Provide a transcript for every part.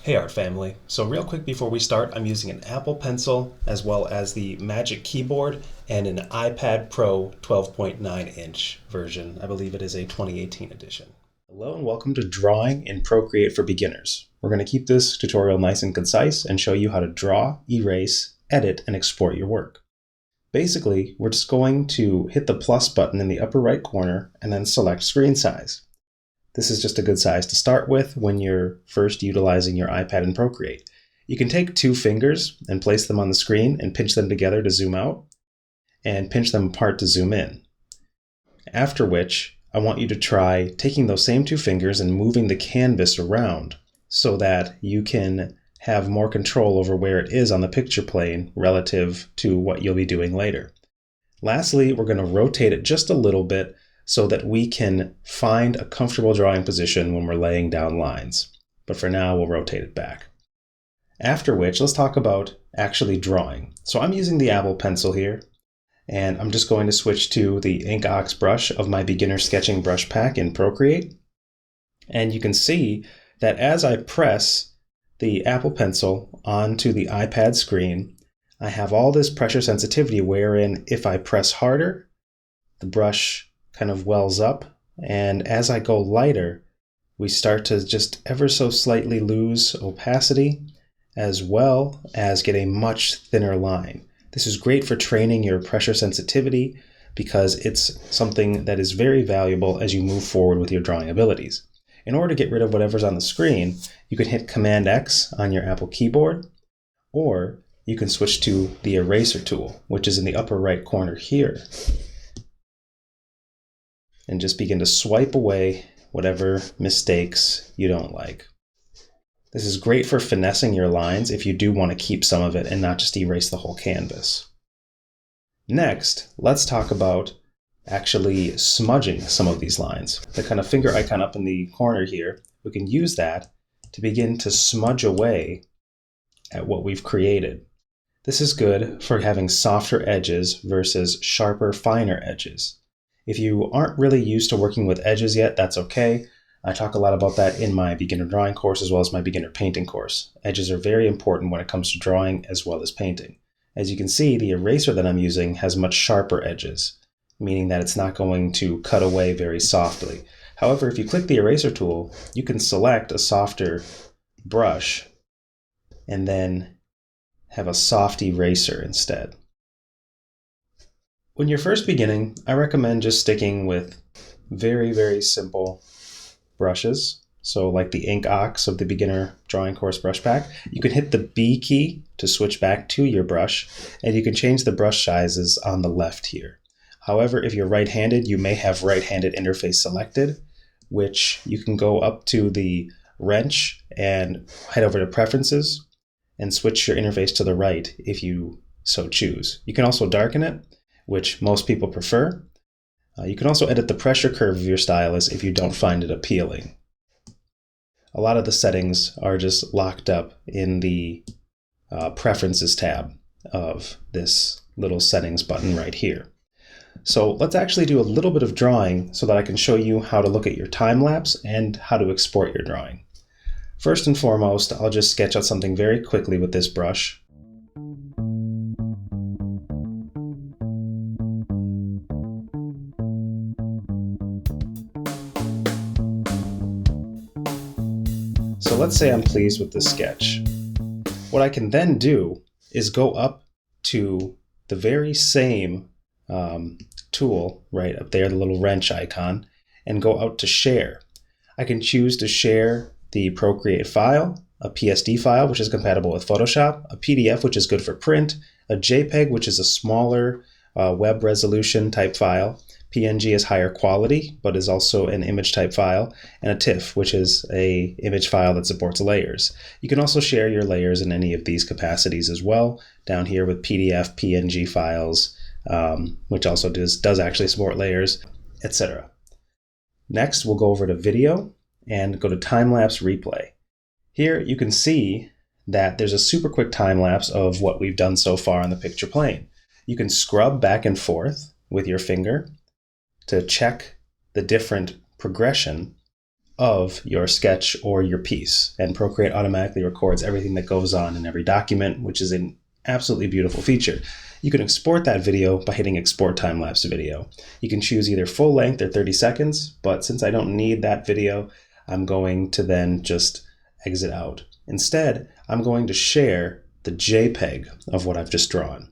Hey art family, so real quick before we start, I'm using an Apple Pencil as well as the Magic Keyboard and an iPad Pro 12.9-inch version. I believe it is a 2018 edition. Hello and welcome to Drawing in Procreate for Beginners. We're going to keep this tutorial nice and concise and show you how to draw, erase, edit, and export your work. Basically, we're just going to hit the plus button in the upper right corner and then select screen size. This is just a good size to start with when you're first utilizing your iPad in Procreate. You can take two fingers and place them on the screen and pinch them together to zoom out, and pinch them apart to zoom in. After which, I want you to try taking those same two fingers and moving the canvas around so that you can have more control over where it is on the picture plane relative to what you'll be doing later. Lastly, we're going to rotate it just a little bit so that we can find a comfortable drawing position when we're laying down lines. But for now, we'll rotate it back. After which, let's talk about actually drawing. So I'm using the Apple Pencil here, and I'm just going to switch to the Ink Ox brush of my beginner sketching brush pack in Procreate. And you can see that as I press the Apple Pencil onto the iPad screen, I have all this pressure sensitivity wherein if I press harder, the brush kind of wells up, and as I go lighter, we start to just ever so slightly lose opacity, as well as get a much thinner line. This is great for training your pressure sensitivity because it's something that is very valuable as you move forward with your drawing abilities. In order to get rid of whatever's on the screen, you can hit Command X on your Apple keyboard, or you can switch to the eraser tool, which is in the upper right corner here, and just begin to swipe away whatever mistakes you don't like. This is great for finessing your lines if you do want to keep some of it and not just erase the whole canvas. Next, let's talk about actually smudging some of these lines. The kind of finger icon up in the corner here, we can use that to begin to smudge away at what we've created. This is good for having softer edges versus sharper, finer edges. If you aren't really used to working with edges yet, that's okay. I talk a lot about that in my beginner drawing course as well as my beginner painting course. Edges are very important when it comes to drawing as well as painting. As you can see, the eraser that I'm using has much sharper edges, meaning that it's not going to cut away very softly. However, if you click the eraser tool, you can select a softer brush and then have a soft eraser instead. When you're first beginning, I recommend just sticking with very, very simple brushes. So like the Ink Ox of the beginner drawing course brush pack, you can hit the B key to switch back to your brush, and you can change the brush sizes on the left here. However, if you're right-handed, you may have right-handed interface selected, which you can go up to the wrench and head over to preferences and switch your interface to the right if you so choose. You can also darken it, which most people prefer. You can also edit the pressure curve of your stylus if you don't find it appealing. A lot of the settings are just locked up in the Preferences tab of this little settings button right here. So let's actually do a little bit of drawing so that I can show you how to look at your time lapse and how to export your drawing. First and foremost, I'll just sketch out something very quickly with this brush. So let's say I'm pleased with this sketch. What I can then do is go up to the very same tool right up there, the little wrench icon, and go out to share. I can choose to share the Procreate file, a PSD file, which is compatible with Photoshop, a PDF, which is good for print, a JPEG, which is a smaller web resolution type file. PNG is higher quality, but is also an image type file, and a TIFF, which is a image file that supports layers. You can also share your layers in any of these capacities as well, down here with PDF, PNG files, which also does actually support layers, etc. Next, we'll go over to video and go to time-lapse replay. Here you can see that there's a super quick time-lapse of what we've done so far on the picture plane. You can scrub back and forth with your finger to check the different progression of your sketch or your piece. And Procreate automatically records everything that goes on in every document, which is an absolutely beautiful feature. You can export that video by hitting Export Time-Lapse Video. You can choose either full length or 30 seconds, but since I don't need that video, I'm going to then just exit out. Instead, I'm going to share the JPEG of what I've just drawn.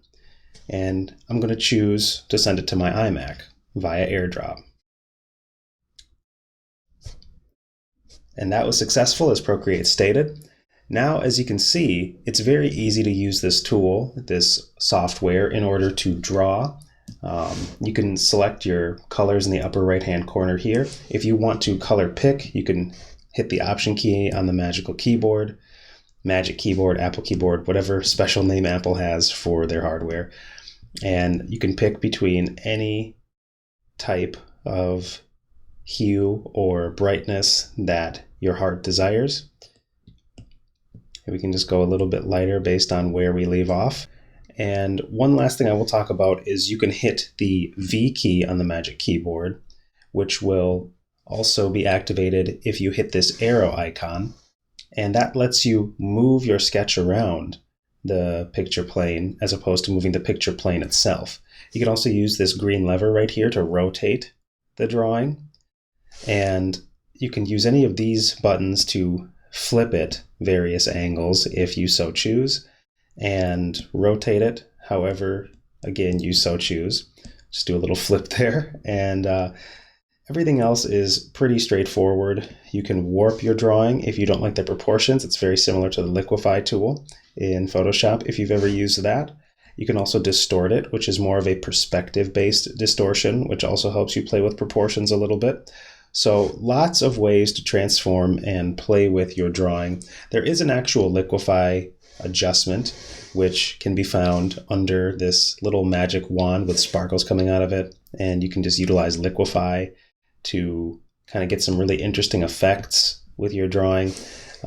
And I'm going to choose to send it to my iMac via AirDrop. And that was successful, as Procreate stated. Now, as you can see, it's very easy to use this tool, this software, in order to draw. You can select your colors in the upper right-hand corner here. If you want to color pick, you can hit the Option key on the Magic Keyboard, Apple Keyboard, whatever special name Apple has for their hardware. And you can pick between any type of hue or brightness that your heart desires. And we can just go a little bit lighter based on where we leave off. And one last thing I will talk about is you can hit the V key on the Magic Keyboard, which will also be activated if you hit this arrow icon. And that lets you move your sketch around the picture plane as opposed to moving the picture plane itself. You can also use this green lever right here to rotate the drawing. And you can use any of these buttons to flip it various angles if you so choose, and rotate it however, again, you so choose. Just do a little flip there, and everything else is pretty straightforward. You can warp your drawing if you don't like the proportions. It's very similar to the liquify tool in Photoshop if you've ever used that. You can also distort it, which is more of a perspective-based distortion, which also helps you play with proportions a little bit. So lots of ways to transform and play with your drawing. There is an actual liquify adjustment, which can be found under this little magic wand with sparkles coming out of it. And you can just utilize liquify to kind of get some really interesting effects with your drawing.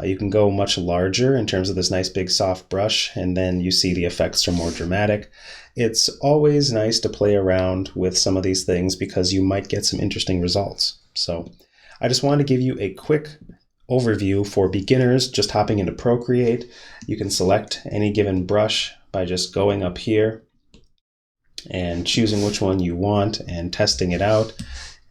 You can go much larger in terms of this nice big soft brush, and then you see the effects are more dramatic. It's always nice to play around with some of these things because you might get some interesting results. So I just wanted to give you a quick overview for beginners just hopping into Procreate. You can select any given brush by just going up here and choosing which one you want and testing it out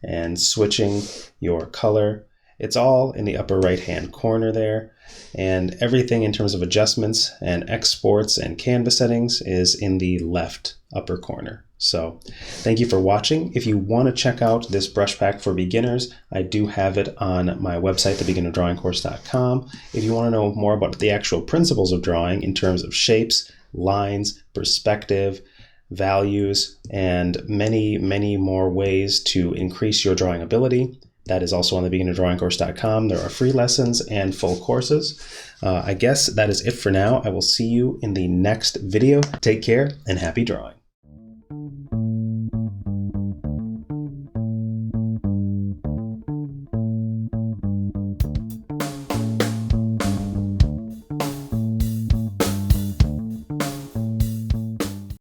and switching your color. It's all in the upper right-hand corner there, and everything in terms of adjustments and exports and canvas settings is in the left upper corner. So thank you for watching. If you want to check out this brush pack for beginners, I do have it on my website, thebeginnerdrawingcourse.com. If you want to know more about the actual principles of drawing in terms of shapes, lines, perspective, values, and many, many more ways to increase your drawing ability, that is also on thebeginnerdrawingcourse.com. There are free lessons and full courses. I guess that is it for now. I will see you in the next video. Take care and happy drawing.